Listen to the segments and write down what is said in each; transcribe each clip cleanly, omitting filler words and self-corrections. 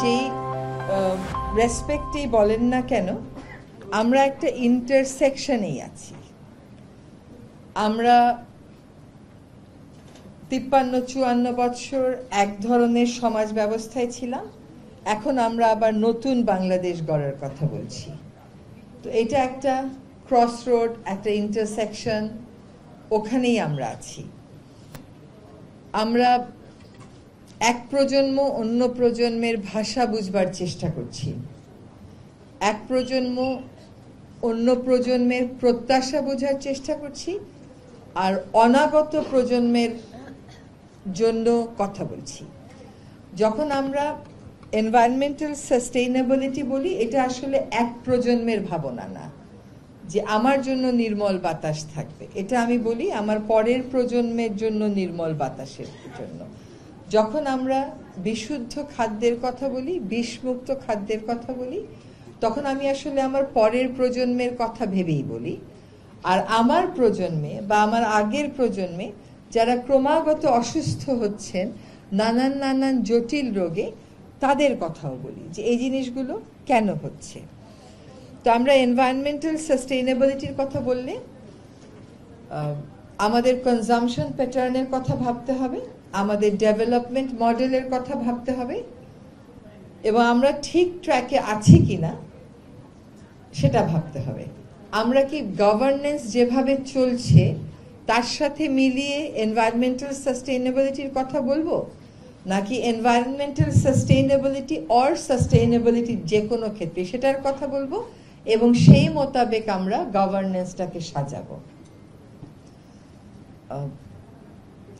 যেই রেসপেক্টেই বলেন না কেন, আমরা একটা ইন্টারসেকশনেই আছি। আমরা 53-54 বছর এক ধরনের সমাজ ব্যবস্থায় ছিলাম, এখন আমরা আবার নতুন বাংলাদেশ গড়ার কথা বলছি। তো এটা একটা ক্রস রোড, একটা ইন্টারসেকশন, ওখানেই আমরা আছি। আমরা এক প্রজন্ম অন্য প্রজন্মের ভাষা বুঝবার চেষ্টা করছি, এক প্রজন্ম অন্য প্রজন্মের প্রত্যাশা বোঝার চেষ্টা করছি, আর অনাগত প্রজন্মের জন্য কথা বলছি। যখন আমরা এনভায়রনমেন্টাল সাস্টেইনেবিলিটি বলি, এটা আসলে এক প্রজন্মের ভাবনা না যে আমার জন্য নির্মল বাতাস থাকবে। এটা আমি বলি আমার পরের প্রজন্মের জন্য নির্মল বাতাসের জন্য। যখন আমরা বিশুদ্ধ খাদ্যের কথা বলি, বিষমুক্ত খাদ্যের কথা বলি, তখন আমি আসলে আমার পরের প্রজন্মের কথা ভেবেই বলি। আর আমার প্রজন্মে বা আমার আগের প্রজন্মে যারা ক্রমাগত অসুস্থ হচ্ছেন নানান জটিল রোগে, তাদের কথাও বলি যে এই জিনিসগুলো কেন হচ্ছে। তো আমরা এনভায়রনমেন্টাল সাস্টেইনেবিলিটির কথা বললে আমাদের কনজাম্পশন প্যাটার্নের কথা ভাবতে হবে, আমাদের ডেভেলপমেন্ট মডেলের কথা ভাবতে হবে, এবং আমরা ঠিক ট্র্যাকে আছি কিনা সেটা ভাবতে হবে। আমরা কি গভর্নেন্স যেভাবে চলছে তার সাথে মিলিয়ে এনভায়রনমেন্টাল সাস্টেইনেবিলিটির কথা বলবো, নাকি এনভায়রনমেন্টাল সাস্টেইনেবিলিটি অর সাস্টেইনেবিলিটি যে কোনো ক্ষেত্রে সেটার কথা বলবো, এবং সেই মোতাবেক আমরা গভর্নেন্সটাকে সাজাবো।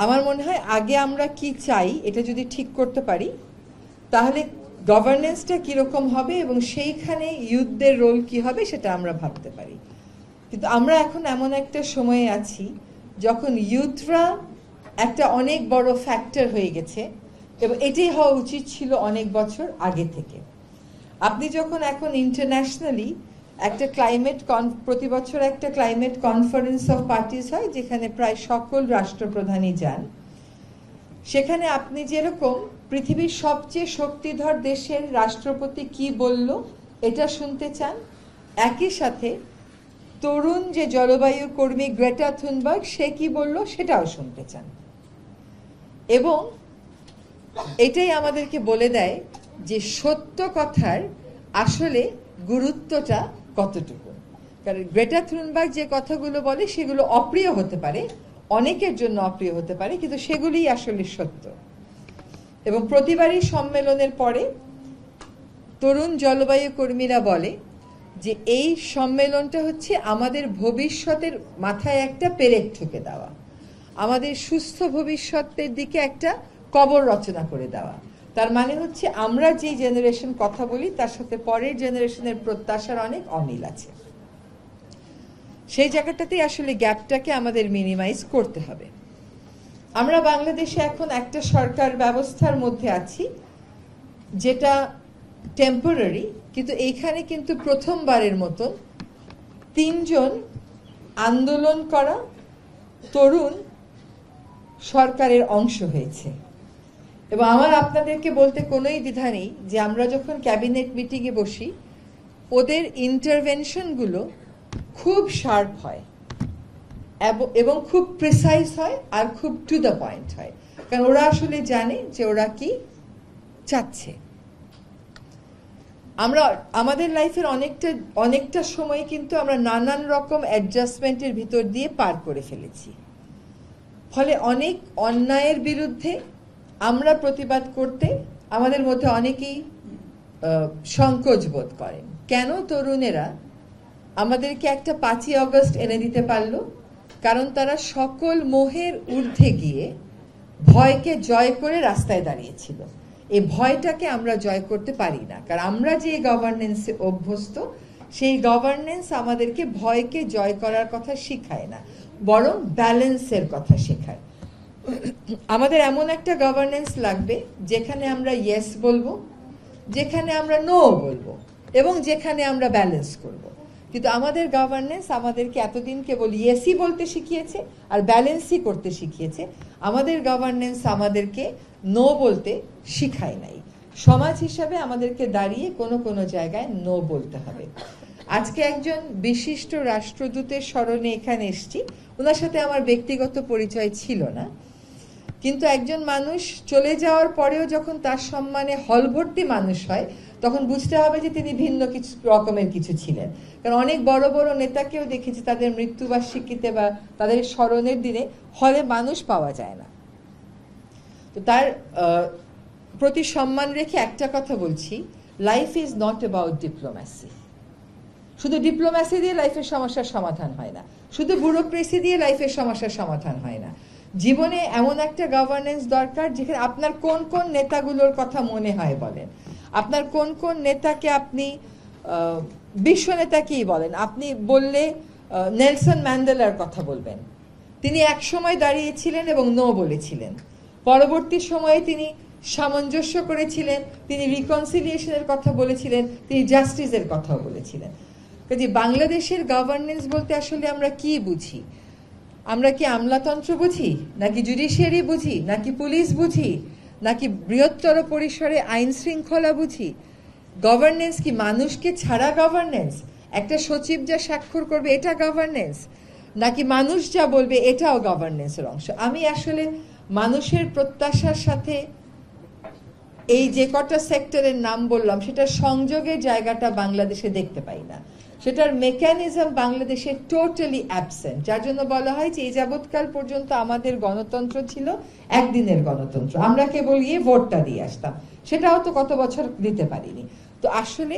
আমার মনে হয় আগে আমরা কি চাই এটা যদি ঠিক করতে পারি, তাহলে গভর্নেন্সটা কীরকম হবে এবং সেইখানে ইউথদের রোল কি হবে সেটা আমরা ভাবতে পারি। কিন্তু আমরা এখন এমন একটা সময়ে আছি যখন ইউথরা একটা অনেক বড় ফ্যাক্টর হয়ে গেছে, এবং এটাই হওয়া উচিত ছিল অনেক বছর আগে থেকে। আপনি যখন এখন ইন্টারন্যাশনালি একটা প্রতি বছর একটা ক্লাইমেট কনফারেন্স অফ পার্টিস হয়, যেখানে প্রায় সকল রাষ্ট্রপ্রধানই যান, সেখানে আপনি যেরকম পৃথিবীর সবচেয়ে শক্তিধর দেশের রাষ্ট্রপতি কি বলল এটা শুনতে চান, একই সাথে তরুণ যে জলবায়ু কর্মী গ্রেটা থুনবার্গ সে কি বলল সেটাও শুনতে চান। এবং এটাই আমাদেরকে বলে দেয় যে সত্য কথার আসলে গুরুত্বটা কতটুকু। কারণ গ্রেটা থুনবার্গ যে কথাগুলো বলে সেগুলো অপ্রিয় হতে পারে, অনেকের জন্য অপ্রিয় হতে পারে, কিন্তু সেগুলিই আসলে সত্য। এবং প্রতিবারই সম্মেলনের পরে তরুণ জলবায়ু কর্মীরা বলে যে এই সম্মেলনটা হচ্ছে আমাদের ভবিষ্যতের মাথায় একটা পেরেক ঠুকে দেওয়া, আমাদের সুস্থ ভবিষ্যতের দিকে একটা কবর রচনা করে দেওয়া। তার মানে হচ্ছে আমরা যে জেনারেশন কথা বলি তার সাথে পরের জেনারেশনের প্রত্যাশার অনেক অমিল আছে। সেই জায়গাটাতেই আসলে গ্যাপটাকে আমাদের মিনিমাইজ করতে হবে। আমরা বাংলাদেশে এখন একটা সরকার ব্যবস্থার মধ্যে আছি যেটা টেম্পোরারি, কিন্তু এইখানে কিন্তু প্রথমবারের মতন 3 জন আন্দোলন করা তরুণ সরকারের অংশ হয়েছে। এবং আমার আপনাদেরকে বলতে কোনোই দ্বিধা নেই যে আমরা যখন ক্যাবিনেট মিটিংয়ে বসি, ওদের ইন্টারভেনশনগুলো খুব শার্প হয় এবং খুব প্রিসাইজ হয় আর খুব টু দ্য পয়েন্ট হয়, কারণ ওরা আসলে জানে যে ওরা কি চাচ্ছে। আমরা আমাদের লাইফের অনেকটা সময় কিন্তু আমরা নানান রকম অ্যাডজাস্টমেন্টের ভিতর দিয়ে পার করে ফেলেছি, ফলে অনেক অন্যায়ের বিরুদ্ধে আমরা প্রতিবাদ করতে আমাদের মধ্যে অনেকেই সংকোচ বোধ করেন। কেন তরুণেরা আমাদেরকে একটা 5ই আগস্ট এনে দিতে পারলো? কারণ তারা সকল মোহের ঊর্ধ্বে গিয়ে ভয়কে জয় করে রাস্তায় দাঁড়িয়েছিল। এই ভয়টাকে আমরা জয় করতে পারি না, কারণ আমরা যে গভর্নেন্সে অভ্যস্ত সেই গভর্নেন্স আমাদেরকে ভয়কে জয় করার কথা শিখায় না, বরং ব্যালেন্সের কথা শেখায়। আমাদের এমন একটা গভর্নেন্স লাগবে যেখানে আমরা ইয়েস বলবো, যেখানে আমরা নো বলবো, এবং যেখানে আমরা ব্যালেন্স করব। কিন্তু আমাদের গভর্নেন্স আমাদেরকে এতদিন কেবল ইয়েসই বলতে শিখিয়েছে আর ব্যালেন্সই করতে শিখিয়েছে। আমাদের গভর্নেন্স আমাদেরকে নো বলতে শিখায় নাই। সমাজ হিসাবে আমাদেরকে দাঁড়িয়ে কোনো কোনো জায়গায় নো বলতে হবে। আজকে একজন বিশিষ্ট রাষ্ট্রদূতের স্মরণে এখানে এসেছি, ওনার সাথে আমার ব্যক্তিগত পরিচয় ছিল না, কিন্তু একজন মানুষ চলে যাওয়ার পরেও যখন তার সম্মানে হল ভর্তি মানুষ হয় তখন বুঝতে হবে যে তিনি ভিন্ন কিছু রকমের কিছু ছিলেন। কারণ অনেক বড় বড় নেতাকেও দেখেছি তাদের মৃত্যুবার্ষিকীতে বা তাদের স্মরণের দিনে হলে মানুষ পাওয়া যায় না। তো তার প্রতি সম্মান রেখে একটা কথা বলছি, life is not about diplomacy. শুধু ডিপ্লোম্যাসি দিয়ে লাইফের সমস্যার সমাধান হয় না, শুধু ব্যুরোক্রেসি দিয়ে লাইফের সমস্যার সমাধান হয় না। জীবনে এমন একটা গভর্নেন্স দরকার যেখানে আপনার কোন কোন নেতাগুলোর কথা মনে হয় বলেন, আপনার কোন কোন নেতাকে আপনি বিশ্ব নেতাকেই বলেন, আপনি বললে নেলসন ম্যান্ডেলার কথা বলবেন। তিনি এক সময় দাঁড়িয়েছিলেন এবং নো বলেছিলেন, পরবর্তী সময়ে তিনি সামঞ্জস্য করেছিলেন, তিনি রিকনসিলিয়েশনের কথা বলেছিলেন, তিনি জাস্টিসের কথাও বলেছিলেন। কাজে বাংলাদেশের গভর্নেন্স বলতে আসলে আমরা কি বুঝি? আমরা কি আমলাতন্ত্র বুঝি, নাকি জুডিশিয়ারি বুঝি, নাকি পুলিশ বুঝি, নাকি বৃহত্তর পরিসরে আইন শৃঙ্খলা বুঝি? গভর্নেন্স কি মানুষকে ছাড়া গভর্নেন্স? একটা সচিব যা স্বাক্ষর করবে এটা গভর্নেন্স, নাকি মানুষ যা বলবে এটাও গভর্নেন্সের অংশ? আমি আসলে মানুষের প্রত্যাশার সাথে এই যে কটা সেক্টরের নাম বললাম সেটার সংযোগের জায়গাটা বাংলাদেশে দেখতে পাই না, সেটার মেকানিজম বাংলাদেশে টোটালি অ্যাবসেন্ট। যার জন্য বলা হয় যে এই যাবৎকাল পর্যন্ত আমাদের গণতন্ত্র ছিল একদিনের গণতন্ত্র, আমরা কেবল গিয়ে ভোটটা দিয়ে আসতাম, সেটাও তো কত বছর দিতে পারিনি। তো আসলে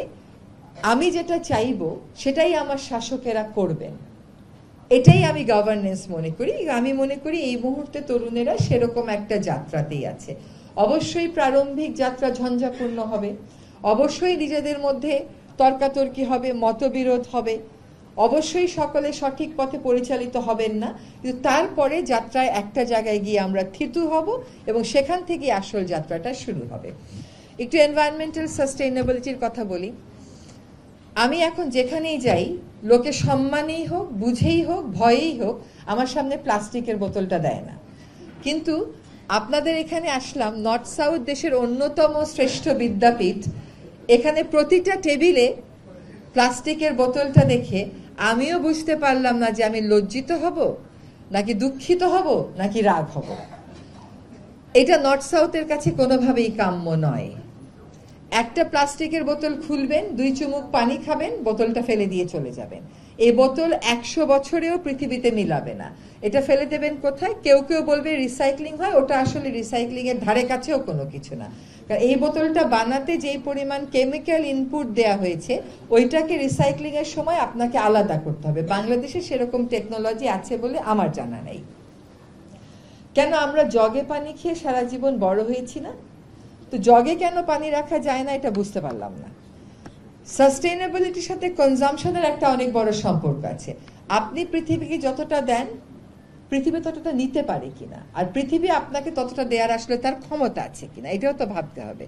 আমি যেটা চাইবো সেটাই আমার শাসকেরা করবেন, এটাই আমি গভর্নেন্স মনে করি। আমি মনে করি এই মুহূর্তে তরুণেরা সেরকম একটা যাত্রাতেই আছে। অবশ্যই প্রারম্ভিক যাত্রা ঝঞ্ঝাপূর্ণ হবে, অবশ্যই নিজেদের মধ্যে তর্কাতর্কি হবে, মতবিরোধ হবে, অবশ্যই সকলে সঠিক পথে পরিচালিত হবেন না, কিন্তু তারপরে যাত্রায় একটা জায়গায় গিয়ে আমরা থিতু হব এবং সেখান থেকে আসল যাত্রাটা শুরু হবে। একটু এনভায়রনমেন্টাল সাস্টেইনেবিলিটির কথা বলি। আমি এখন যেখানেই যাই, লোকে সম্মানেই হোক, বুঝেই হোক, ভয়েই হোক, আমার সামনে প্লাস্টিকের বোতলটা দেয় না। কিন্তু আপনাদের এখানে আসলাম, নর্থ সাউথ দেশের অন্যতম শ্রেষ্ঠ বিদ্যাপীঠ, এখানে প্রতিটা টেবিলে প্লাস্টিকের বোতলটা দেখে আমিও বুঝতে পারলাম না যে আমি লজ্জিত হব, নাকি দুঃখিত হব, নাকি রাগ হব। এটা নর্থ সাউথের কাছে কোনোভাবেই কাম্য নয়। একটা প্লাস্টিকের বোতল খুলবেন, 2 চুমুক পানি খাবেন, বোতলটা ফেলে দিয়ে চলে যাবেন। এই বোতল 100 বছরেও পৃথিবীতে মিলাবে না, এটা ফেলে দেবেন কোথায়? কেউ কেউ বলবে রিসাইক্লিং হয়, ওটা আসলে রিসাইক্লিং এর ধারে কাছেও কোনো কিছু না। কারণ এই বোতলটা বানাতে যেই পরিমাণ কেমিক্যাল ইনপুট দেয়া হয়েছে, ওইটাকে রিসাইক্লিং এর সময় আপনাকে আলাদা করতে হবে। বাংলাদেশে সেরকম টেকনোলজি আছে বলে আমার জানা নেই। কেন আমরা জগে পানি খেয়ে সারা জীবন বড় হয়েছি না? তো জগে কেন পানি রাখা যায় না এটা বুঝতে পারলাম না। সাস্টেইনেবিলিটির সাথে কনজাম্পশনের একটা অনেক বড় সম্পর্ক আছে। আপনি পৃথিবীকে যতটা দেন, পৃথিবী ততটা নিতে পারে কিনা, আর পৃথিবী আপনাকে ততটা দেওয়ার আসলে তার ক্ষমতা আছে কিনা, এটাও তো ভাবতে হবে।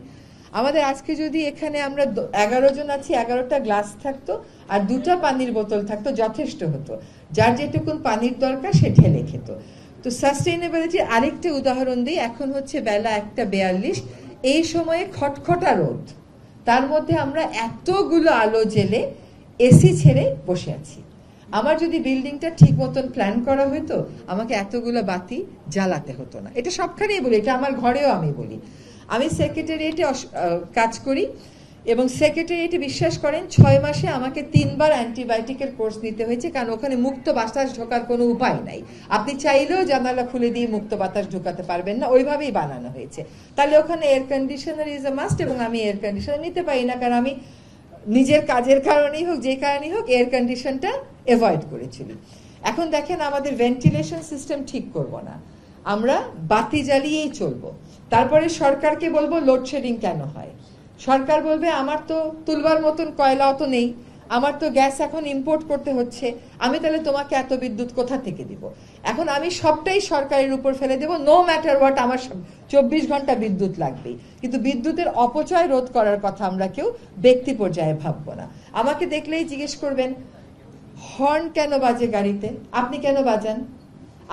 আমাদের আজকে যদি এখানে আমরা 11 জন আছি, 11টা গ্লাস থাকতো আর 2টা পানির বোতল থাকতো, যথেষ্ট হতো। যার যেটুকুন পানির দরকার সে ঢেলে খেত। তো সাস্টেইনেবিলিটির আরেকটা উদাহরণ দিই। এখন হচ্ছে বেলা 1:42, এই সময়ে খটখটা রোদ, তার মধ্যে আমরা এতগুলো আলো জেলে এসি ছেড়ে বসে আছি। আমার যদি বিল্ডিংটা ঠিক মতন প্ল্যান করা হতো, আমাকে এতগুলো বাতি জ্বালাতে হতো না। এটা সবখানেই বলি, এটা আমার ঘরেও আমি বলি। আমি সেক্রেটারিয়েটে কাজ করি এবং সেক্রেটারিয়েটে বিশ্বাস করেন 6 মাসে আমাকে 3 বার অ্যান্টিবায়োটিকের কোর্স নিতে হয়েছে, কারণ ওখানে মুক্ত বাতাস ঢোকার কোনো উপায় নাই। আপনি চাইলেও জানালা খুলে দিয়ে মুক্ত বাতাস ঢোকাতে পারবেন না, ওইভাবেই বানানো হয়েছে। তাহলে ওখানে air conditioner is a must, এবং আমি এয়ার কন্ডিশনার নিতে পারি না, কারণ আমি নিজের কাজের কারণেই হোক, যে কারণেই হোক, এয়ার কন্ডিশনটা অ্যাভয়েড করেছিলি। এখন দেখেন আমাদের ভেন্টিলেশন সিস্টেম ঠিক করব না, আমরা বাতি জ্বালিয়েই চলবো। তারপরে সরকারকে বলবো লোডশেডিং কেন হয়, সরকার বলবে আমার তো তুলবার মতন কয়লাও তো নেই, আমার তো গ্যাস এখন ইম্পোর্ট করতে হচ্ছে, আমি তাহলে তোমাকে এত বিদ্যুৎ কোথা থেকে দিব? এখন আমি সবটাই সরকারের উপর ফেলে দেব, নো ম্যাটার হোয়াট, আমার 24 ঘন্টা বিদ্যুৎ লাগবেই। কিন্তু বিদ্যুতের অপচয় রোধ করার কথা আমরা কেউ ব্যক্তি পর্যায়ে ভাববো না। আমাকে দেখলেই জিজ্ঞেস করবেন হর্ন কেন বাজে গাড়িতে, আপনি কেন বাজান?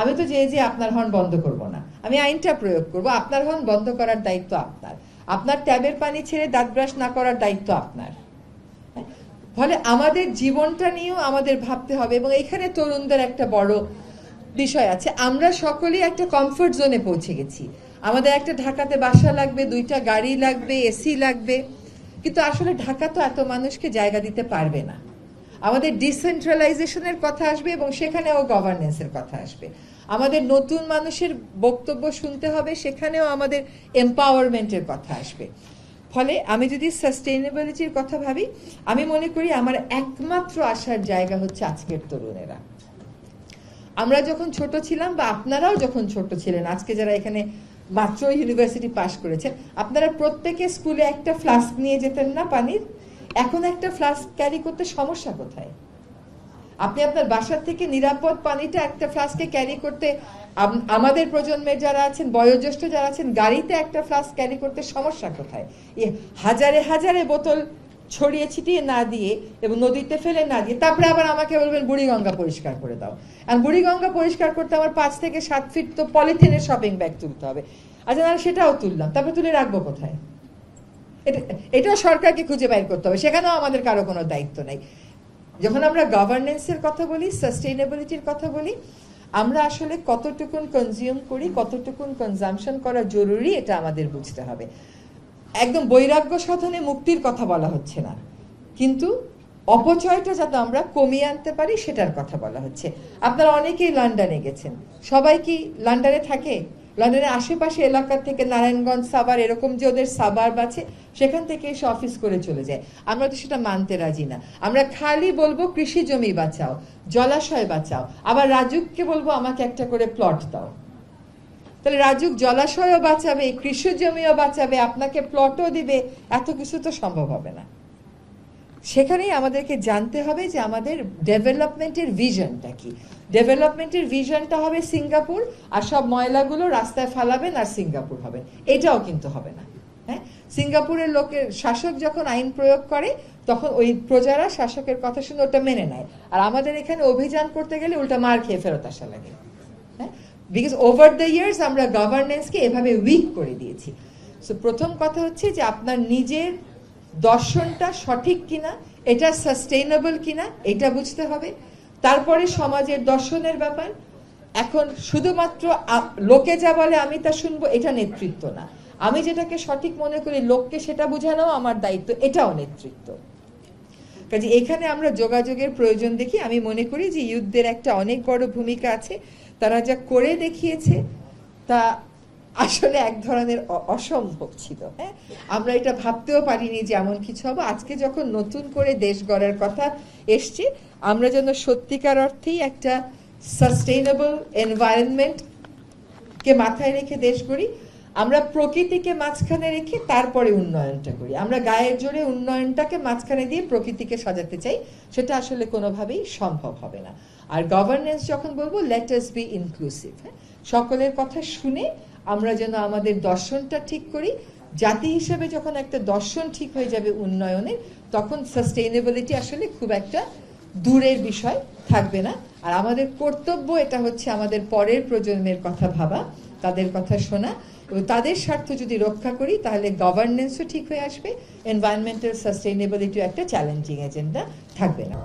আমি তো যে আপনার হর্ন বন্ধ করব না, আমি আইনটা প্রয়োগ করব, আপনার হর্ন বন্ধ করার দায়িত্ব আপনার। আপনার ট্যাবের পানি ছেড়ে দাঁত ব্রাশ না করার দায়িত্ব আপনার। ফলে আমাদের জীবনটা নিয়েও আমাদের ভাবতে হবে, এবং এখানে তরুণদের একটা বড় বিষয় আছে। আমরা সকলেই একটা কমফোর্ট জোনে পৌঁছে গেছি। আমাদের একটা ঢাকাতে বাসা লাগবে, 2টা গাড়ি লাগবে, এসি লাগবে, কিন্তু আসলে ঢাকা তো এত মানুষকে জায়গা দিতে পারবে না। আমাদের ডিসেন্ট্রালাইজেশনের কথা আসবে এবং সেখানেও গভর্নেন্সের কথা আসবে। আমাদের নতুন মানুষের বক্তব্য শুনতে হবে, সেখানেও আমাদের এম্পাওয়ারমেন্টের কথা আসবে। ফলে আমি যদি সাস্টেইনেবিলিটির কথা ভাবি, আমি মনে করি আমার একমাত্র আসার জায়গা হচ্ছে আজকের তরুণেরা। আমরা যখন ছোট ছিলাম, বা আপনারাও যখন ছোট ছিলেন, আজকে যারা এখানে মাত্র ইউনিভার্সিটি পাশ করেছেন, আপনারা প্রত্যেকে স্কুলে একটা ফ্লাস্ক নিয়ে যেতেন না পানির? এখন একটা ফ্লাস্ক ক্যারি করতে সমস্যা কোথায়? আপনি আপনার বাসার থেকে নিরাপদ পানিটা একটা ফ্লাস্কে ক্যারি করতে, আমাদের প্রজন্মের যারা আছেন, বয়োজ্যেষ্ঠ যারা আছেন, গাড়িতে একটা ফ্লাস্ক ক্যারি করতে সমস্যা কোথায়? হাজারে হাজারে বোতল ছড়িয়ে ছিটিয়ে না দিয়ে এবং নদীতে ফেলে না দিয়ে তারপরে আবার আমাকে বলবেন বুড়িগঙ্গা পরিষ্কার করে দাও। আর বুড়িগঙ্গা পরিষ্কার করতে আমার 5 থেকে 7 ফিট তো পলিথিনের শপিং ব্যাগ তুলতে হবে। আচ্ছা, না সেটাও তুললাম, তারপরে তুলে রাখবো কোথায়? এটাও সরকারকে খুঁজে বাইর করতে হবে, সেখানেও আমাদের কারো কোনো দায়িত্ব নাই। যখন আমরা গভর্নেন্সের কথা বলি, সাস্টেইনেবিলিটির কথা বলি, আমরা আসলে কতটুকুন কনজিউম করি, কতটুকুন কনজাম্পশন করা জরুরি, এটা আমাদের বুঝতে হবে। একদম বৈরাগ্য সাধনে মুক্তির কথা বলা হচ্ছে না, কিন্তু অপচয়টা যাতে আমরা কমিয়ে আনতে পারি সেটার কথা বলা হচ্ছে। আপনারা অনেকেই লন্ডনে গেছেন, সবাই কি লন্ডনে থাকে? লন্ডনের আশেপাশে এলাকা থেকে নারায়ণগঞ্জ, সাভার, এরকম যে ওদের সাবার্ব আছে, সেখান থেকে এসে অফিস করে চলে যায়। আমরা তো সেটা মানতে রাজি না। আমরা খালি বলবো কৃষি জমি বাঁচাও, জলাশয় বাঁচাও, আবার রাজুককে বলবো আমাকে একটা করে প্লট দাও। তাহলে রাজুক জলাশয়ও বাঁচাবে, কৃষি জমিও বাঁচাবে, আপনাকে প্লটও দিবে, এত কিছু তো সম্ভব হবে না। সেখানেই আমাদেরকে জানতে হবে যে আমাদের ডেভেলপমেন্টের ভিশনটা কি। ডেভেলপমেন্টের ভিশনটা হবে সিঙ্গাপুর, আর সব ময়লাগুলো রাস্তায় ফালাবেন আর সিঙ্গাপুর হবেন, এটাও কিন্তু হবে না। হ্যাঁ, সিঙ্গাপুরের শাসক যখন আইন প্রয়োগ করে, তখন ওই প্রজারা শাসকের কথা শুনে ওটা মেনে নেয়, আর আমাদের এখানে অভিযান করতে গেলে উল্টা মার খেয়ে ফেরত আসা লাগে। হ্যাঁ, বিকজ ওভার দ্য ইয়ার্স আমরা গভর্নেন্সকে এভাবে উইক করে দিয়েছি। সো প্রথম কথা হচ্ছে যে আপনার নিজের দর্শনটা সঠিক কিনা, এটা সাস্টেইনেবল কিনা, এটা বুঝতে হবে। তারপরে সমাজের দর্শনের ব্যাপার। এখন শুধুমাত্র লোকে যা বলে আমি তা শুনবো, এটা নেতৃত্ব না। আমি যেটাকে সঠিক মনে করি লোককে সেটা বোঝানো আমার দায়িত্ব, এটাও নেতৃত্ব। কাজে এখানে আমরা যোগাযোগের প্রয়োজন দেখি। আমি মনে করি যে ইউথদের একটা অনেক বড় ভূমিকা আছে। তারা যা করে দেখিয়েছে তা আসলে এক ধরনের অসম্ভব ছিল। হ্যাঁ, আমরা এটা ভাবতেও পারিনি যে এমন কিছু হবে। আজকে যখন নতুন করে দেশ গড়ার কথা এসছে, আমরা যেন সত্যিকার অর্থেই একটা সাস্টেইনেবল এনভায়রনমেন্টকে মাথায় রেখে দেশ গড়ি। আমরা প্রকৃতিকে মাঝখানে রেখে তারপরে উন্নয়নটা করি। আমরা গায়ের জোরে উন্নয়নটাকে মাঝখানে দিয়ে প্রকৃতিকে সাজাতে চাই, সেটা আসলে কোনোভাবেই সম্ভব হবে না। আর গভর্নেন্স যখন বলবো, লেট আস বি ইনক্লুসিভ। হ্যাঁ, সকলের কথা শুনে আমরা যেন আমাদের দর্শনটা ঠিক করি। জাতি হিসেবে যখন একটা দর্শন ঠিক হয়ে যাবে উন্নয়নের, তখন সাস্টেইনেবিলিটি আসলে খুব একটা দূরের বিষয় থাকবে না। আর আমাদের কর্তব্য এটা হচ্ছে আমাদের পরের প্রজন্মের কথা ভাবা, তাদের কথা শোনা, এবং তাদের স্বার্থ যদি রক্ষা করি তাহলে গভর্নেন্সও ঠিক হয়ে আসবে, এনভায়রনমেন্টাল সাস্টেইনেবিলিটিও একটা চ্যালেঞ্জিং এজেন্ডা থাকবে না।